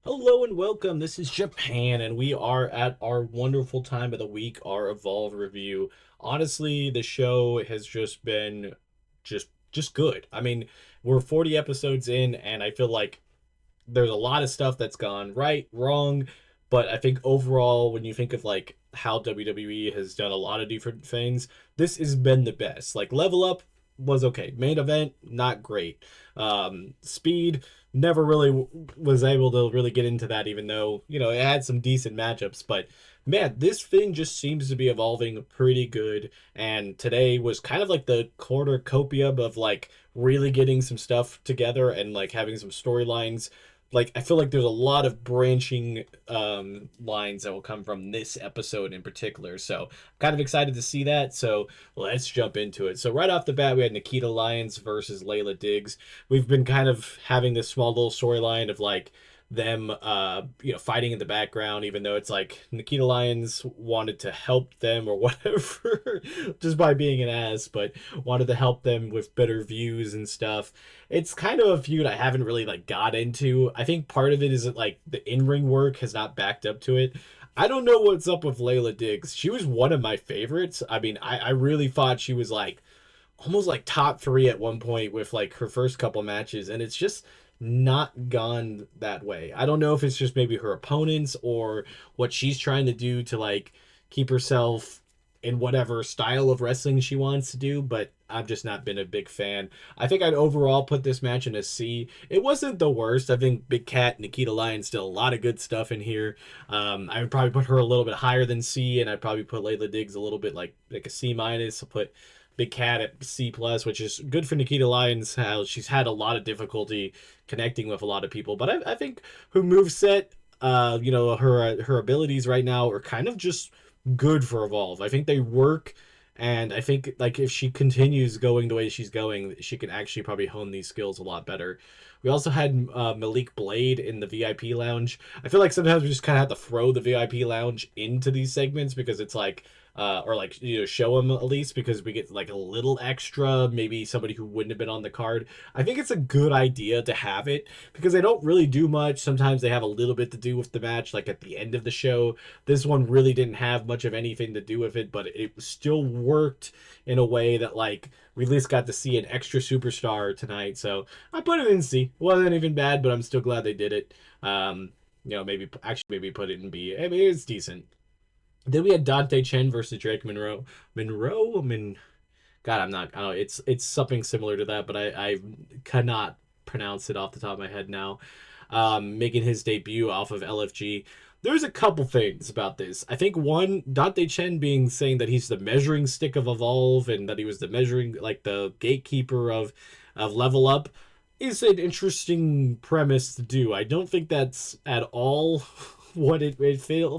Hello and welcome. This is Japan, and we are at our wonderful time of the week, our Evolve review. Honestly, the show has just been just good. I mean, we're 40 episodes in, and I feel like there's a lot of stuff that's gone right, wrong, but I think overall, when you think of like how WWE has done a lot of different things, this has been the best. Like Level Up was okay, main event not great. Speed never really was able to really get into that, even though it had some decent matchups, but. Man, this thing just seems to be evolving pretty good. And today was kind of like the cornucopia of like really getting some stuff together and like having some storylines. Like I feel like there's a lot of branching lines that will come from this episode in particular, so I'm kind of excited to see that. So let's jump into it. So right off the bat, we had Nikita Lyons versus Layla Diggs. We've been kind of having this small little storyline of like them fighting in the background, even though it's like Nikita Lyons wanted to help them or whatever just by being an ass, but wanted to help them with better views and stuff. It's kind of a feud I haven't really like got into. I think part of it is that like the in-ring work has not backed up to it. I don't know what's up with Layla Diggs. She was one of my favorites. I mean, I really thought she was like almost like top three at one point with like her first couple matches, and it's just not gone that way. I don't know if it's just maybe her opponents or what she's trying to do to like keep herself in whatever style of wrestling she wants to do, but I've just not been a big fan. I think I'd overall put this match in a C. It wasn't the worst. I think Big Cat, Nikita Lyons, still a lot of good stuff in here. I would probably put her a little bit higher than C, and I'd probably put Layla Diggs a little bit like a C minus. I'll put Big Cat at C plus, which is good for Nikita Lyons. How she's had a lot of difficulty connecting with a lot of people, but I think her move set, her abilities right now are kind of just good for Evolve. I think they work, and I think like if she continues going the way she's going, she can actually probably hone these skills a lot better. We also had Malik Blade in the VIP lounge. I feel like sometimes we just kind of have to throw the VIP lounge into these segments because it's like or like show them at least because we get like a little extra, maybe somebody who wouldn't have been on the card. I think it's a good idea to have it because they don't really do much. Sometimes they have a little bit to do with the match, like at the end of the show. This one really didn't have much of anything to do with it, but it still worked in a way that like we at least got to see an extra superstar tonight. So I put it in C. It wasn't even bad, but I'm still glad they did it. Maybe put it in B. I mean, it's decent. Then we had Dante Chen versus Drake Monroe. God, I'm not. I don't know. It's something similar to that, but I cannot pronounce it off the top of my head now. Making his debut off of LFG. There's a couple things about this. I think one, Dante Chen being saying that he's the measuring stick of Evolve and that he was the measuring like the gatekeeper of Level Up is an interesting premise to do. I don't think that's at all what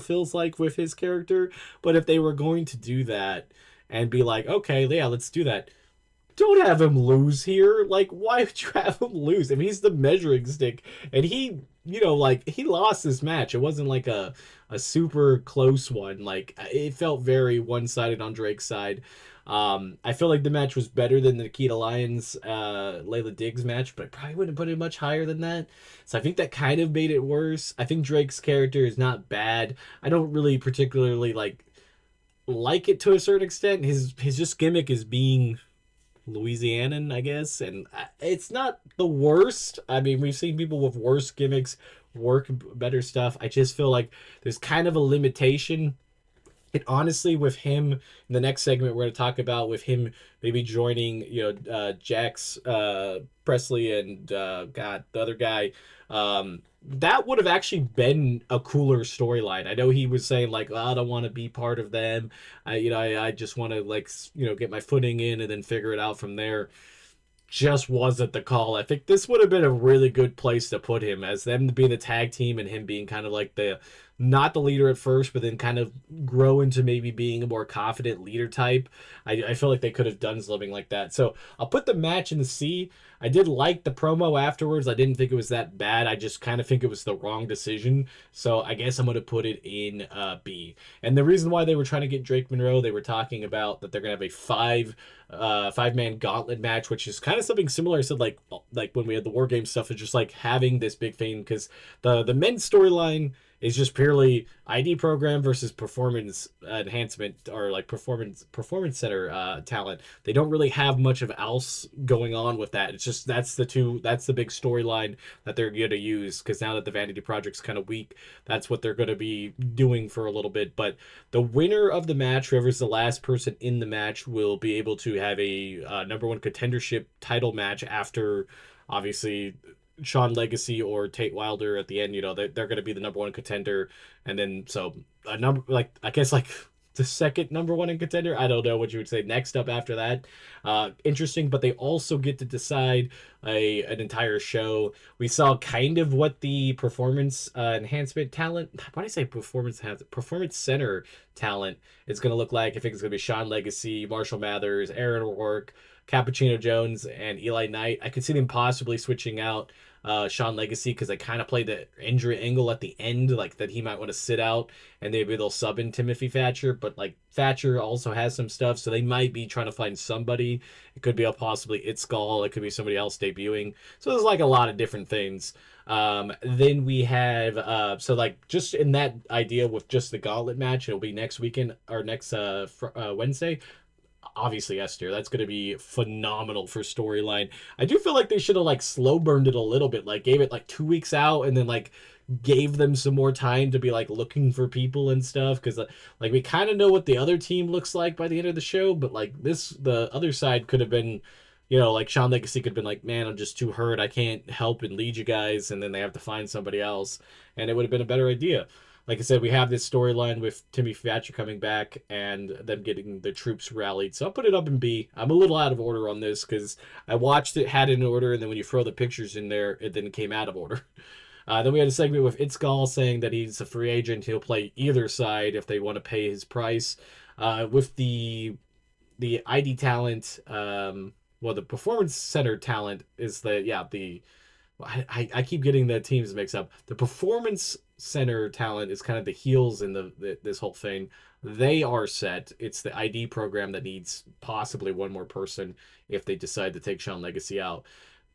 feels like with his character. But if they were going to do that and be like, okay, yeah, let's do that, don't have him lose here. Like, why would you have him lose? I mean, he's the measuring stick, and like he lost this match. It wasn't like a super close one. Like, it felt very one sided on Drake's side. I feel like the match was better than the Nikita Lyons Layla Diggs match, but I probably wouldn't put it much higher than that. So I think that kind of made it worse. I think Drake's character is not bad. I don't really particularly like it to a certain extent. His just gimmick is being Louisianan, I guess, and it's not the worst. I mean, we've seen people with worse gimmicks work better stuff. I just feel like there's kind of a limitation. And honestly, with him, in the next segment we're going to talk about with him maybe joining, Jax Presley and God, the other guy, that would have actually been a cooler storyline. I know he was saying like, oh, I don't want to be part of them. I just want to like, get my footing in and then figure it out from there. Just wasn't the call. I think this would have been a really good place to put him as them being the tag team and him being kind of like not the leader at first, but then kind of grow into maybe being a more confident leader type. I feel like they could have done something like that. So I'll put the match in the C. I did like the promo afterwards. I didn't think it was that bad. I just kind of think it was the wrong decision. So I guess I'm going to put it in B. And the reason why they were trying to get Drake Monroe, they were talking about that they're going to have a five-man gauntlet match, which is kind of something similar. I said like when we had the War Game stuff, it's just like having this big thing because the men's storyline is just purely ID program versus performance enhancement or like performance center talent. They don't really have much of else going on with that. It's just that's the big storyline that they're going to use because now that the Vanity Project's kind of weak, that's what they're going to be doing for a little bit. But the winner of the match, whoever's the last person in the match, will be able to have a number one contendership title match after obviously Sean Legacy or Tate Wilder at the end. They're going to be the number one contender, and then so a number like I guess like the second number one in contender. I don't know what you would say next up after that. Interesting, but they also get to decide an entire show. We saw kind of what the performance enhancement talent. Why do I say performance center talent is going to look like? I think it's going to be Sean Legacy, Marshall Mathers, Aaron O'Rourke, Cappuccino Jones, and Eli Knight. I could see them possibly switching out Sean Legacy because they kind of played the injury angle at the end, like that he might want to sit out and maybe they'll sub in Timothy Thatcher. But like Thatcher also has some stuff, so they might be trying to find somebody. It could be possibly Itzgall, it could be somebody else debuting. So there's like a lot of different things. Then we have so like just in that idea with just the gauntlet match, it'll be next weekend or next Wednesday. Obviously Esther, that's going to be phenomenal for storyline. I do feel like they should have like slow burned it a little bit, like gave it like 2 weeks out and then like gave them some more time to be like looking for people and stuff because like we kind of know what the other team looks like by the end of the show, but like the other side could have been, like Sean Legacy could have been like, man, I'm just too hurt, I can't help and lead you guys, and then they have to find somebody else, and it would have been a better idea. Like I said, we have this storyline with Timmy Thatcher coming back and them getting the troops rallied. So I'll put it up in B. I'm a little out of order on this because I watched it, had it in order, and then when you throw the pictures in there, it then came out of order. Then we had a segment with Itzgall saying that he's a free agent. He'll play either side if they want to pay his price. With the ID talent, the performance center talent is I keep getting the teams mixed up. The performance center talent is kind of the heels in this whole thing. They are set. It's the ID program that needs possibly one more person if they decide to take Sean Legacy out.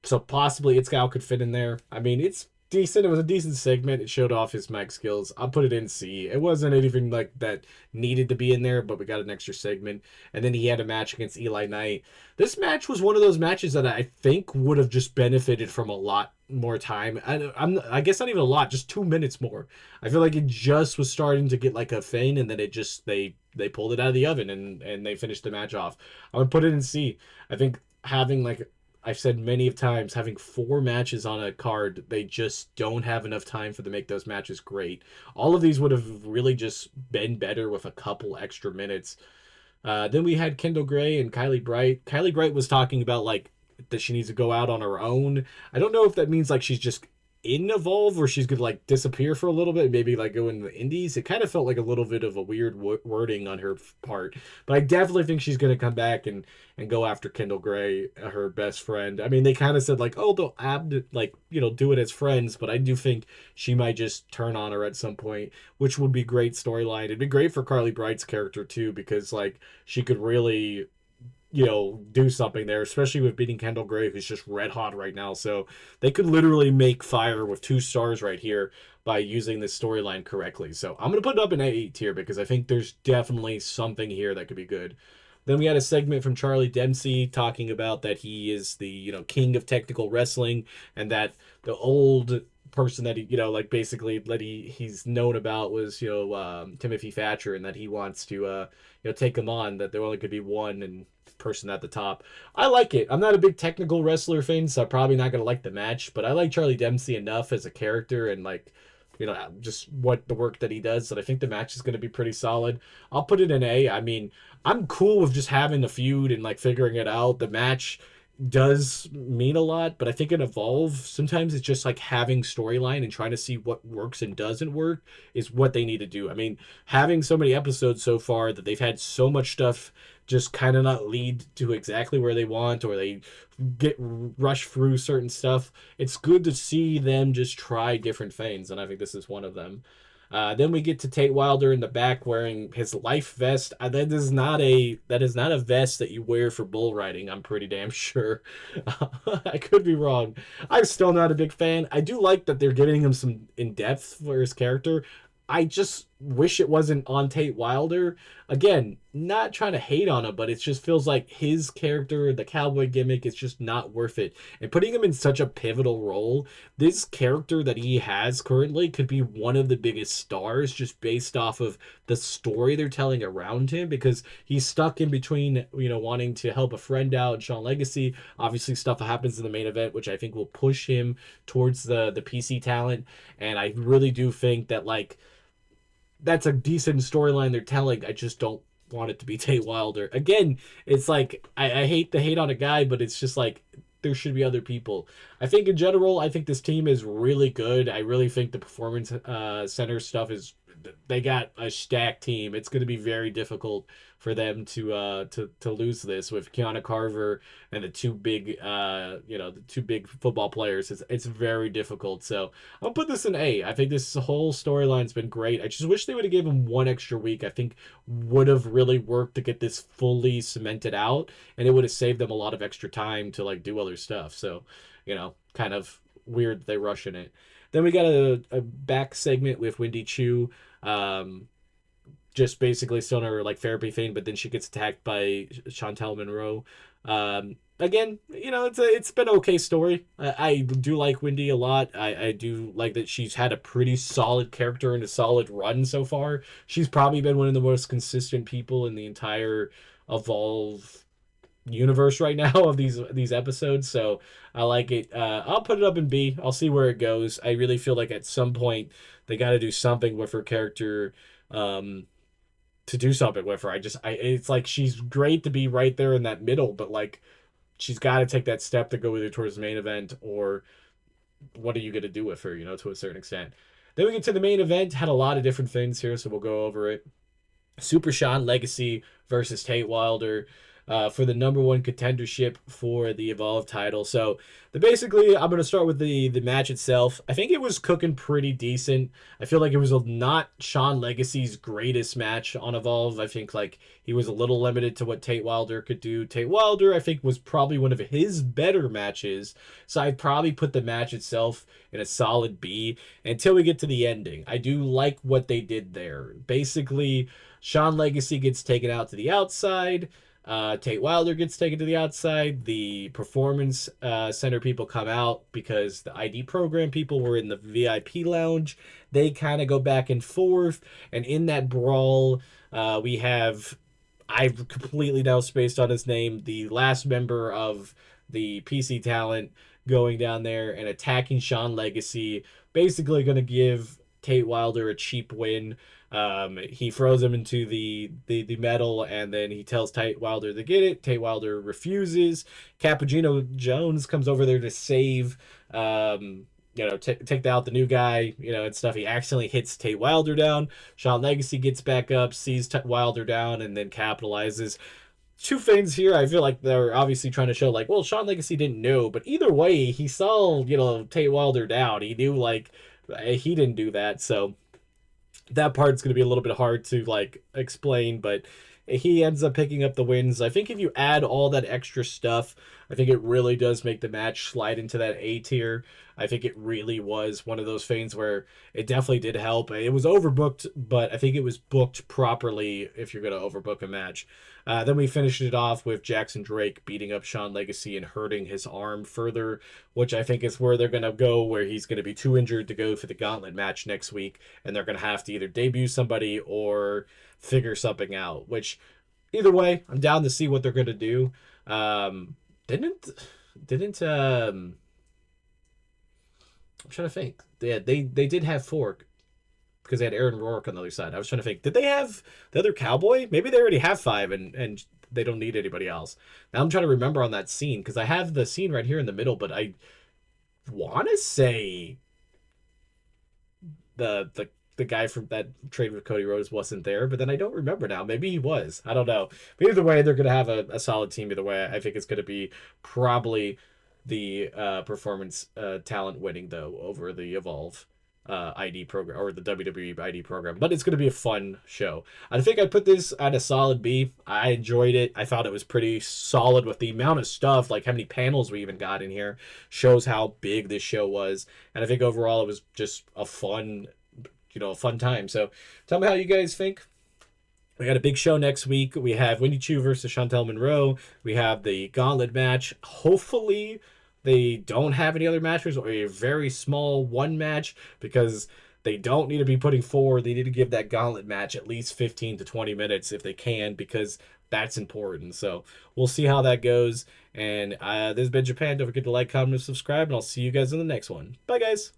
So possibly Itzgall could fit in there. I mean, it's decent. It was a decent segment. It showed off his mic skills. I'll put it in C. It wasn't anything like that needed to be in there, but we got an extra segment. And then he had a match against Eli Knight. This match was one of those matches that I think would have just benefited from a lot more time. I guess not even a lot, just 2 minutes more. I feel like it just was starting to get like a thing, and then it just they pulled it out of the oven and they finished the match off. I would put it in C. I think having like I've said many of times, having 4 matches on a card, they just don't have enough time for to make those matches great. All of these would have really just been better with a couple extra minutes. Then we had Kendall Gray and Kylie Bright. Kylie Bright was talking about like that she needs to go out on her own. I don't know if that means like she's just in Evolve or she's gonna like disappear for a little bit, maybe like go in the indies. It kind of felt like a little bit of a weird wording on her part, but I definitely think she's gonna come back and go after Kendall Gray, her best friend. I mean, they kind of said like, oh, they'll do it as friends, but I do think she might just turn on her at some point, which would be great storyline. It'd be great for Carly Bright's character too, because like she could really do something there, especially with beating Kendall Gray, who's just red hot right now. So they could literally make fire with 2 stars right here by using this storyline correctly. So I'm going to put it up in A tier because I think there's definitely something here that could be good. Then we had a segment from Charlie Dempsey talking about that he is the, king of technical wrestling, and that the old person that he, basically that he's known about was, Timothy Thatcher, and that he wants to, take him on, that there only could be one and person at the top. I like it. I'm not a big technical wrestler fan, so I'm probably not going to like the match, but I like Charlie Dempsey enough as a character and just what the work that he does, that I think the match is going to be pretty solid. I'll put it in A. I mean, I'm cool with just having a feud and like figuring it out. The match does mean a lot, but I think in Evolve, sometimes it's just like having storyline and trying to see what works and doesn't work is what they need to do. I mean, having so many episodes so far that they've had so much stuff just kind of not lead to exactly where they want, or they get rush through certain stuff. It's good to see them just try different things, and I think this is one of them. Then we get to Tate Wilder in the back wearing his life vest. That is not a vest that you wear for bull riding. I'm pretty damn sure. I could be wrong. I'm still not a big fan. I do like that they're giving him some in depth for his character. I just wish it wasn't on Tate Wilder. Again, not trying to hate on him, but it just feels like his character, the cowboy gimmick, is just not worth it. And putting him in such a pivotal role, this character that he has currently could be one of the biggest stars just based off of the story they're telling around him, because he's stuck in between, wanting to help a friend out, Sean Legacy. Obviously, stuff happens in the main event, which I think will push him towards the PC talent. And I really do think that, like, that's a decent storyline they're telling. I just don't want it to be Tate Wilder. Again, it's like I hate to hate on a guy, but it's just like there should be other people. I think in general, I think this team is really good. I really think the performance center stuff is, they got a stacked team. It's going to be very difficult for them to lose this with Keanu Carver and the two big football players. It's very difficult. So I'll put this in A. I think this whole storyline's been great. I just wish they would have given him one extra week. I think would have really worked to get this fully cemented out, and it would have saved them a lot of extra time to like do other stuff. So, kind of weird they rushing it. Then we got a back segment with Wendy Chu, um, just basically still in her like therapy thing, but then she gets attacked by Chantel Monroe. Again, it's been an okay story. I do like Wendy a lot. I do like that she's had a pretty solid character and a solid run so far. She's probably been one of the most consistent people in the entire Evolve universe right now of these episodes. So I like it. I'll put it up in B. I'll see where it goes. I really feel like at some point they got to do something with her character, to do something with her. It's like she's great to be right there in that middle, but like she's got to take that step to go either towards the main event, or what are you going to do with her, to a certain extent. Then we get to the main event. Had a lot of different things here, so we'll go over it. Super Sean Legacy versus Tate Wilder, for the number one contendership for the Evolve title. So basically, I'm going to start with the match itself. I think it was cooking pretty decent. I feel like it was not Sean Legacy's greatest match on Evolve. I think like he was a little limited to what Tate Wilder could do. Tate Wilder, I think, was probably one of his better matches. So I'd probably put the match itself in a solid B until we get to the ending. I do like what they did there. Basically, Sean Legacy gets taken out to the outside. Tate Wilder gets taken to the outside. The performance center people come out because the ID program people were in the VIP lounge. They kind of go back and forth. And in that brawl, we have, I've completely now spaced on his name, the last member of the PC talent going down there and attacking Sean Legacy. Basically going to give Tate Wilder a cheap win. He throws him into the metal, and then he tells Tate Wilder to get it. Tate Wilder refuses. Cappuccino Jones comes over there to save, take out the new guy, and stuff. He accidentally hits Tate Wilder down. Sean Legacy gets back up, sees Wilder down, and then capitalizes. Two things here. I feel like they're obviously trying to show, like, well, Sean Legacy didn't know, but either way, he saw, Tate Wilder down. He knew, like, he didn't do that, so that part's going to be a little bit hard to like explain, but he ends up picking up the wins. I think if you add all that extra stuff, I think it really does make the match slide into that A tier. I think it really was one of those things where it definitely did help. It was overbooked, but I think it was booked properly if you're going to overbook a match. Then we finished it off with Jackson Drake beating up Sean Legacy and hurting his arm further, which I think is where they're going to go, where he's going to be too injured to go for the gauntlet match next week, and they're going to have to either debut somebody or figure something out, which either way, I'm down to see what they're going to do. Didn't I'm trying to think. They did have four because they had Aaron Rourke on the other side. I was trying to think. Did they have the other cowboy? Maybe they already have five, and they don't need anybody else. Now I'm trying to remember on that scene because I have the scene right here in the middle, but I want to say the guy from that trade with Cody Rhodes wasn't there, but then I don't remember now. Maybe he was. I don't know. But either way, they're gonna have a solid team. Either way, I think it's gonna be probably the performance talent winning though over the Evolve ID program or the WWE ID program. But it's gonna be a fun show. I think I put this at a solid B. I enjoyed it. I thought it was pretty solid with the amount of stuff, like how many panels we even got in here, shows how big this show was. And I think overall it was just a fun, a fun time. So tell me how you guys think. We got a big show next week. We have Wendy Chu versus Chantel Monroe. We have the gauntlet match. Hopefully they don't have any other matches or a very small one match because they don't need to be putting forward. They need to give that gauntlet match at least 15 to 20 minutes if they can because that's important. So we'll see how that goes. And this has been Japan. Don't forget to like, comment, and subscribe. And I'll see you guys in the next one. Bye, guys.